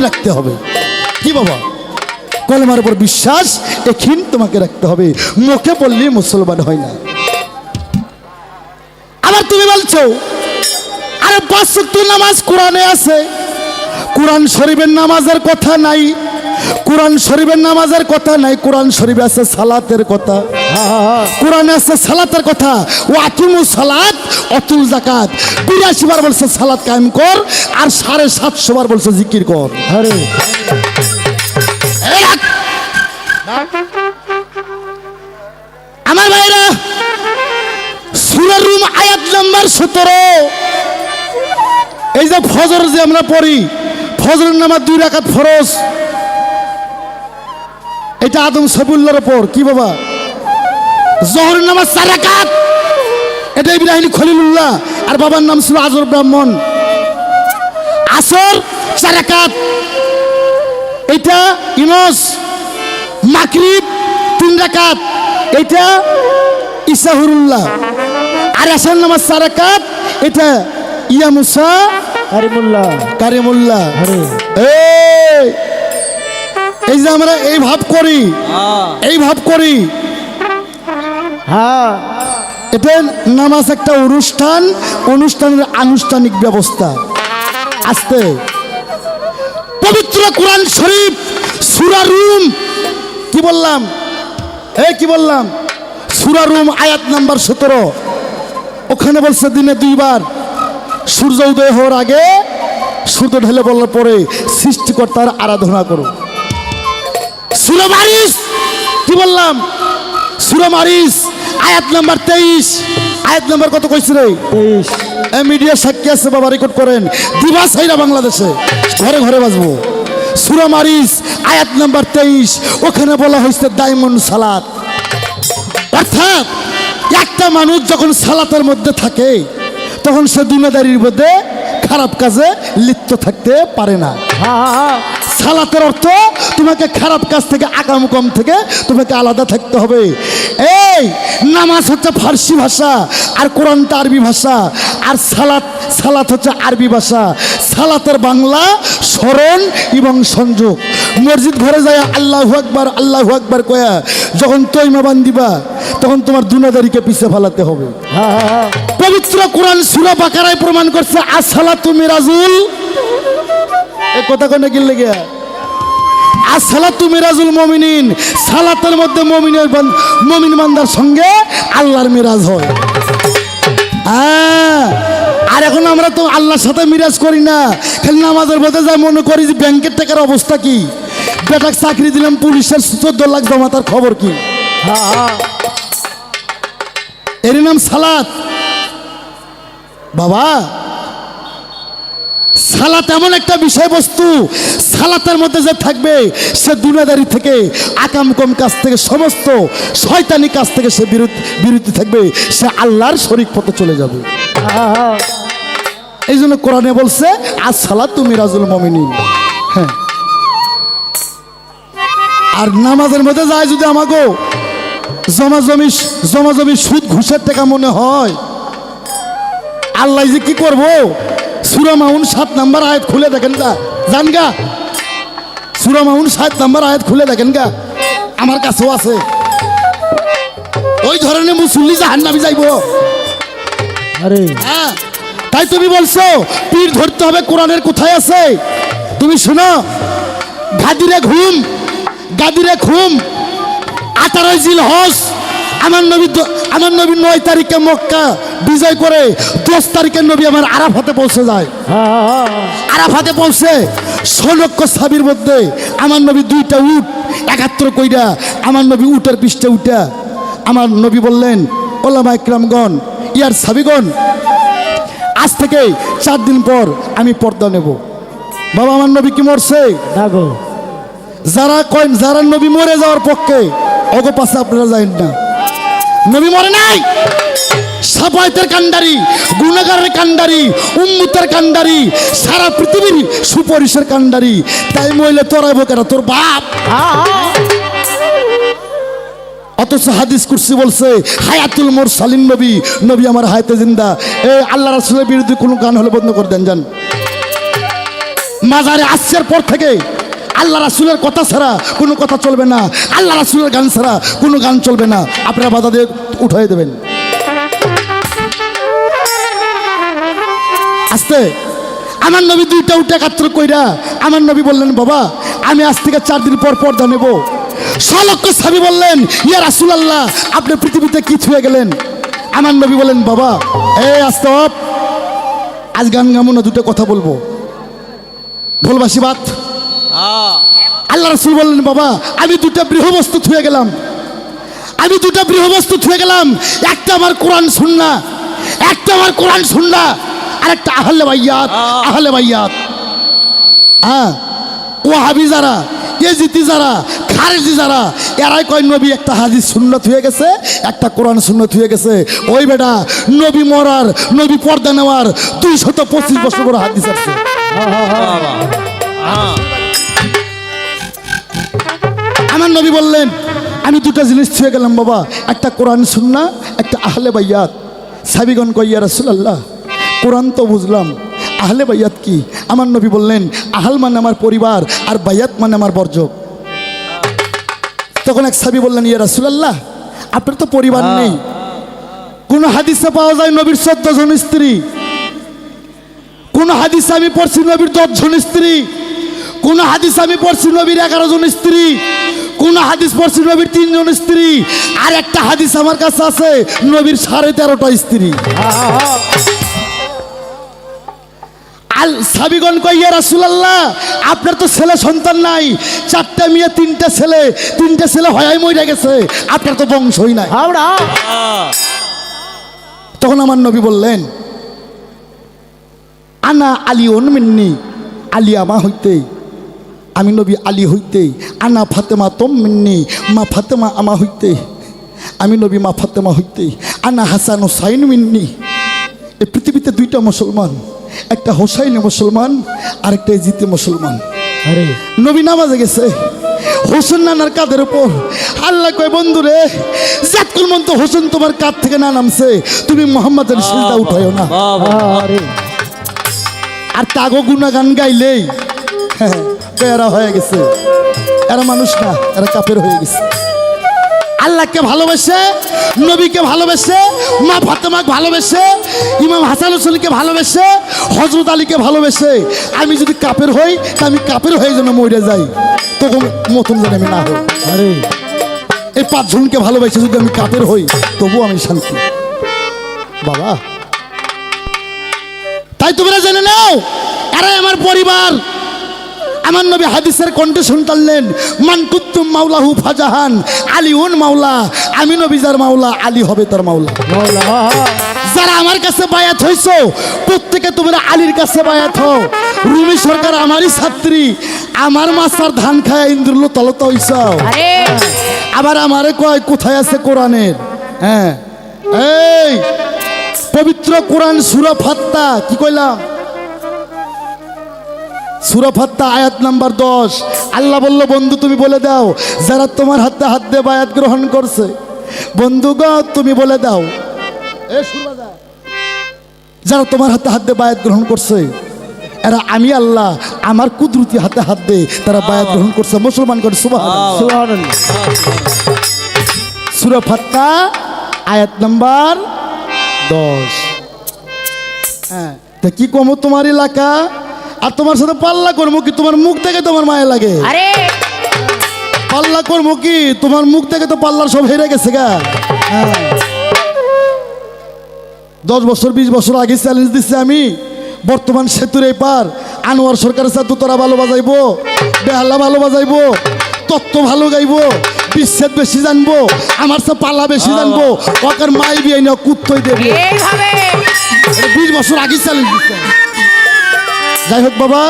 রাখতে হবে। কি বাবা, কলেমার উপর বিশ্বাস এখিন তোমাকে রাখতে হবে, মুখে বললে মুসলমান হয় না। আবার তুমি বলছো আরে 5 ওয়াক্ত নামাজ কোরআনে আছে, কোরআন শরীফের নামাজের কথা নাই, কোরআন শরীফের নামাজের কথা নাই, কোরআন শরীফে আছে সালাতের কথা, কোরআনে আছে সালাতের কথা। ও আতুমু সালাত অতুল যাকাত, 82 বার বলছে সালাত কায়েম কর, আর 750 বার বলছে জিকির কর। আরে আমার ভাইরা, সূরা রুম আয়াত নাম্বার 17। এই যে ফজর যে আমরা পড়ি, ফজরের নামাজ 2 রাকাত ফরজ, এটা আদম সফিউল্লাহর উপর। কি বাবা, জোহরের নামাজ 4 রাকাত, এটা ইব্রাহিম খলিলুল্লাহ আর বাবার নাম ছিল আজর ব্রাহ্মণ। আসর 4 রাকাত, এটা ইউনুস। মাগরিব 3 রাকাত, এটা ইসাহুরুল্লাহ। আর আসার নামাজ 4 রাকাত, এটা ইয়া মুসা কারিমুল্লাহ। এই যে আমরা এই ভাব করি, এই ভাব করি, হ্যাঁ, এটা নামাজ একটা অনুষ্ঠান, অনুষ্ঠানের আনুষ্ঠানিক ব্যবস্থা। আস্তে পবিত্র কোরআন শরীফ সূরা রুম, কি বললাম, কি বললাম, সূরা রুম আয়াত নাম্বার 17। ওখানে বলছে দিনে 2 বার, সূর্য উদয় হওয়ার আগে, সূর্য ঢেলে বলার পরে সৃষ্টিকর্তার আরাধনা করো। সূরা মারিস, কি বললাম, সূরা মারিস আয়াত নাম্বার 23। আয়াত নাম্বার কত কইছে রে? 23। মিডিয়া সাক্ষী আছে বাবা, রেকর্ড করেন, দিবা সাইরা বাংলাদেশে ঘরে ঘরে বাজবো। সূরা মারিস আয়াত নাম্বার 23, ওখানে বলা হয়েছে ডায়মন্ড সালাত। অর্থাৎ একটা মানুষ যখন সালাতের মধ্যে থাকে তখন সে দুনিয়াদারির মধ্যে খারাপ কাজে লিপ্ত থাকতে পারে না। সালাতের অর্থ তোমাকে খারাপ কাজ থেকে, আকামকম থেকে তোমাকে আলাদা থাকতে হবে। এই নামাজ হচ্ছে ফার্সি ভাষা, আর কোরআনটা আরবি ভাষা, আর সালাত হচ্ছে আরবি ভাষা। সালাতের বাংলা স্মরণ এবং সংযোগ। মসজিদ ঘরে যায় আল্লাহু আকবার আল্লাহু আকবার কয়া যখন তৈমা বান্দিবা, তখন তোমার দুনিয়াদারিকে পিছে ফেলাতে হবে। পবিত্র কোরআন সূরা বাকারায় প্রমাণ করছে আসসালাতু মিরাজুল, এই কথা কোনে গিলে গিয়া, আসসালাতু মিরাজুল মুমিনিন, সালাতের মধ্যে মুমিন বান্দার সঙ্গে আল্লাহর মিরাজ হয়। আর এখন আমরা তো আল্লাহর সাথে মিরাজ করি না, খালি নামাজের মধ্যে যা মনে করি যে ব্যাংকের টাকার অবস্থা কি, বেটাক চাকরি দিলাম পুলিশের 14 লাখ জমা, তার খবর কি? এর নাম সালাত। বাবা, সালাত এমন একটা বিষয়বস্তু, সালাতের মধ্যে যে থাকবে সে দুনিয়াদারি থেকে, আকামকম কাজ থেকে, সমস্ত শয়তানি কাজ থেকে সে বিরতি থাকবে, সে আল্লাহর শরীক পথে চলে যাবে। এই জন্য কোরআনে বলছে আসসালাতু মিরাজুল মুমিনিন। হ্যাঁ, আর নামাজের মধ্যে যায় যদি আমাকে জমাজমি সুদ ঘুষের টাকা মনে হয়, আল্লাহ যে কি করবো? সূরা মাউন 7 নম্বর আয়াত খুলে দেখেন গা, জান গা, সূরা মাউন 7 নম্বর আয়াত খুলে দেখেন গা, আমার কাছেও আছে। ওই ধরনের মুসল্লি জাহান্নামে যাইব। আরে হ্যাঁ, তাই তুমি বলছো পীর ধরতে হবে, কোরআনের কোথায় আছে? তুমি শোনো, গাদিরে ঘুম 18 জিলহজ, আমার নবী 9 তারিখে মক্কা বিজয় করে 10 তারিখে নবী আমার আরাফাতে পৌঁছে যায়। আরাফাতে পৌঁছে 100 লক্ষ সাহাবীর মধ্যে আমার নবী 2টা উট 71 কইরা, আমার নবী উটের পৃষ্ঠে উঠা আমার নবী বললেন, ওলামা ইকরামগণ, ইয়ার সাহাবীগণ, আজ থেকে 4 দিন পর আমি পর্দা নেব। বাবা, আমার নবী কি মরছে? যারা নবী মরে যাওয়ার পক্ষে অগো পাশে আপনারা যাইন না, নবী মরে নাই। সাফায়েতের কান্ডারি, গুনাহগারের কান্ডারি, উম্মতের কান্ডারি, সারা পৃথিবীর সুপরিশের কান্ডারি। তাই মইলে তোরাইব কেন? তোর বাপ। অথচ হাদিস কুরসি বলছে হায়াতুল মুরসালিন, নবী আমার হায়াতে জিন্দা। এই আল্লাহ রাসূলের বিরুদ্ধে কোনো গান হলে বন্ধ করে দেন, যান। মাজারে আসছের পর থেকে আল্লাহ রাসূলের কথা ছাড়া কোনো কথা চলবে না, আল্লাহ রাসূলের গান ছাড়া কোনো গান চলবে না। আপনারা বাধা দিয়ে উঠাই দেবেন। আস্তে আমার নবী দুইটা উঠে একাত্র কইরা আমার নবী বললেন, বাবা আমি আজ থেকে 4 দিন পর পর্দা নেব। সলক্ষ সাহাবী বললেন, ইয়া রাসূলুল্লাহ আপনি পৃথিবীতে কি ছুঁয়ে গেলেন? আমার নবী বলেন, বাবা আস্তে অপ, আজ গান গামো না, দুটো কথা বলবো, ঢোলবাসী বাত। আল্লাহ রাসূল বললেন, বাবা আমি দুটো গৃহবস্তু ছুঁয়ে গেলাম, আমি দুটো গৃহবস্তু ছুঁয়ে গেলাম। একটা আমার কোরআন সুন্নাহ, একটা আমার কোরআন সুন্নাহ, আর একটা আহলে বাইয়াত। আহলে বাইয়াত হ্যাঁ, ওয়াহাবি যারা, ইয়েজিদি যারা, খারেজি যারা, এরাই কয় নবী একটা হাদিস সুন্নাত হয়ে গেছে, একটা কোরআন সুন্নাত হয়ে গেছে। ওই বেটা নবী মরার, নবী পর্দা নেওয়ার 225 বছর পর হাদিস আছে। আমার নবী বললেন, আমি দুটো জিনিস ছুঁয়ে গেলাম বাবা, একটা কোরআন সুন্নাহ, একটা আহলে বাইয়াত। সাহাবীগণ কয়, ইয়া রাসূলুল্লাহ কোরআন তো বুঝলাম, আহলে বাইয়াত কি? আমার নবী বললেন, আহল মানে আমার পরিবার, আর বাইয়াত মানে আমার বর্জক। তখন এক সাহাবী বললেন, ইয়া রাসূলুল্লাহ আপনার তো পরিবার নেই। কোন হাদিসে পাওয়া যায় নবীর 14 জন স্ত্রী, কোন হাদিসে আমি পড়ছি নবীর 10 জন স্ত্রী, কোন হাদিস আমি পড়ছি নবীর 11 জন স্ত্রী, কোন হাদিস পড়ছি নবীর 3 জন স্ত্রী, আর একটা হাদিস আমার কাছে আছে নবীর 13.5টা স্ত্রী। আল সাহাবীগণ কয়, ইয়া রাসূলুল্লাহ আপনার তো ছেলে সন্তান নাই, 4টা মেয়ে 3টা ছেলে, 3টা ছেলে হয়াই মইরা গেছে, আপনার তো বংশই নাই। তখন আমার নবী বললেন, আনা আলিউন মিন্নি, আলী আমা হইতে, আমি নবী আলী হইতে, আনা ফাতেমা তোম মিন্নি, মা ফাতেমা আমা হইতে, আমি নবী মা ফাতেমা হইতে, আনা হাসান হুসাইন মিন্নি। এই পৃথিবীতে 2টা মুসলমান, একটা হোসাইনি মুসলমান আর একটা ইজিতি মুসলমান। আরে নবী নামাজে গেছে, হোসেন নানার কাঁধের উপর। আল্লাহ কয়, বন্ধু রে জাতকুল মন্ত হোসেন তোমার কাঁধ থেকে না নামছে, তুমি মোহাম্মদের সিজদা উঠায়ও না। আরে আর তাগো গুনাগান গাইলেই এরা হয়ে গেছে, এরা মানুষ না, এরা কাফের হয়ে গেছে। আল্লাহকে ভালোবেসে, নবীকে ভালোবেসে, মা ফাতেমাকে ভালোবেসে, ইমাম হাসান হোসেনকে ভালোবেসে, হযরত আলীকে ভালোবেসে আমি যদি কাফের হই, তা আমি কাফের হয়ে যেন মরে যাই, তখন মতন যেন আমি না হই। আরে এই 5 জনকে ভালোবেসে যদি আমি কাফের হই, তবু আমি শান্তি। বাবা তাই তোমরা জেনে নাও, এরাই আমার পরিবার। আমার নবী হাদিসের কন্ডিশন টানলেন, মান কুতুম মাওলাহু ফাজাহান আলীউন মাওলা, আমি নবী যার মাওলা, আলী হবে তার মাওলা। যারা আমার কাছে বায়াত হইছো, প্রত্যেকে তোমরা আলীর কাছে বায়াত হও। রুমি সরকার আমারই ছাত্রী, আমার মাসার ধান খায় ইন্দ্রুল তলত হইছ। আবার আমারে কয় কোথায় আছে কোরআনের? হ্যাঁ এই পবিত্র কোরআন সূরা ফাত্তা, কি কইলাম? সূরা ফাত্তা আয়াত নাম্বার 10। আল্লাহ বলল, বন্ধু তুমি বলে দাও যারা তোমার হাতে হাত দিয়ে বায়াত গ্রহণ করছে, বন্ধু গো তুমি বলে দাও, যারা তোমার হাতে হাত দিয়ে বায়াত গ্রহণ করছে, এরা আমি আল্লাহ আমার কুদরতি হাতে হাত দিয়ে তারা বায়াত গ্রহণ করছে। মুসলমান করে সুবহানাল্লাহ। সুবহানাল্লাহ। সূরা ফাত্তা আয়াত নাম্বার 10। হ্যাঁ তা কি কমো তোমার এলাকা, আর তোমার সাথে পাল্লা করবো কি? তোমার মুখ থেকে তোমার মায়া লাগে। আরে পাল্লা করবো কি? তোমার মুখ থেকে তো পাল্লার সব হেরে গেছে গা। 10 বছর 20 বছর আগে চ্যালেঞ্জ দিচ্ছি আমি, বর্তমান সেতুর এই পার আনোয়ার সরকারের সাথে তোরা ভালো বাজাইবো, বেহাল্লা ভালো বাজাইবো, তত্ত্ব ভালো গাইবো, বিচ্ছেদ বেশি জানবো, আমার সাথে পাল্লা বেশি জানবো, ওকার মাই বিয়ে না কুত্তই দেবো। এইভাবে 20 বছর আগে চ্যালেঞ্জ দিচ্ছে। যাই হোক বাবা,